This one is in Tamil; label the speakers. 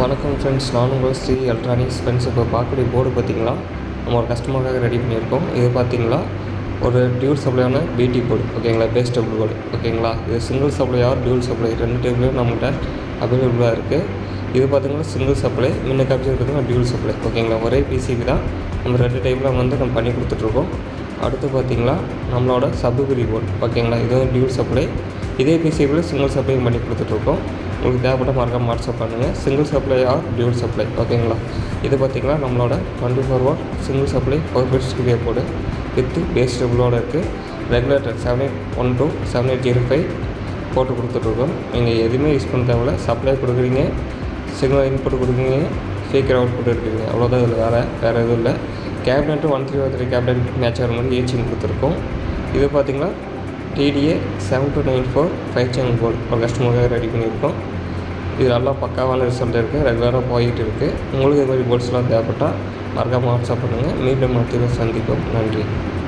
Speaker 1: வணக்கம் ஃப்ரெண்ட்ஸ், நான் உங்கள் ஸ்ரீ எலக்ட்ரானிக்ஸ். ஃப்ரெண்ட்ஸ், இப்போ பார்க்கக்கூடிய போர்டு பார்த்திங்களா, நம்ம ஒரு கஸ்டமருக்காக ரெடி பண்ணியிருக்கோம். இது பார்த்திங்களா ஒரு டியூல் சப்ளையான பிடி போர்டு, ஓகேங்களா, பேஸ் டேபிள் போர்டு, ஓகேங்களா. இது single supply or dual supply ரெண்டு டேபிளும் நம்மகிட்ட அவைலபிளாக இருக்குது. இது பார்த்திங்கன்னா சிங்கிள் சப்ளை, முன்ன காமிச்சு பார்த்திங்கன்னா டியூல் சப்ளை, ஓகேங்களா. ஒரே பிசிபி தான் நம்ம ரெண்டு டைப்பில் நம்ம பண்ணி கொடுத்துட்ருக்கோம். அடுத்து பார்த்திங்களா நம்மளோட சப்குரி போர்டு, ஓகேங்களா. இதுவும் டியூல் சப்ளை, இதே பிசிபியில் சிங்கிள் சப்ளையும் பண்ணி கொடுத்துட்ருக்கோம். உங்களுக்கு தேவைப்பட்ட மறக்காம வாட்ஸ்அப் பண்ணுங்கள். Single supply or dual supply, ஓகேங்களா. இது பார்த்திங்கன்னா நம்மளோட 24 வாட் சிங்கிள் சப்ளை பவர் பெட் ஸ்டூடியோ போர்டு வித் பேஸ் டேபிளோடு இருக்குது. ரெகுலேட்டர் 7812 7805 போட்டு கொடுத்துட்ருக்கோம். நீங்கள் எதுவுமே யூஸ் பண்ண தேவையில்ல. சப்ளை கொடுக்குறீங்க, சிக்னல் இன்புட் கொடுக்குறீங்க, ஸ்பீக்கர் அவுட்புட் எடுக்கிறீங்க, அவ்வளோதான். இதில் வேறு எதுவும் இல்லை. கேபினெட்டு 1303 கேபினெட் மேட்ச் ஆகிற மாதிரி ஏச்சின்னு கொடுத்துருக்கோம். இது பார்த்திங்கன்னா TDA 7294 5 சேனல் போர்டு ஒரு கஸ்டமருக்காக ரெடி பண்ணியிருக்கோம். இது நல்லா பக்காவான ரிசல்ட் இருக்குது, ரெகுலராக போயிட்டு இருக்குது. உங்களுக்கு இது மாதிரி போர்ட்ஸ்லாம் தேவைப்பட்டால் மறக்காமல் வாட்ஸ்அப் பண்ணுங்கள். மீண்டும் மத்தியில் சந்திப்போம். நன்றி.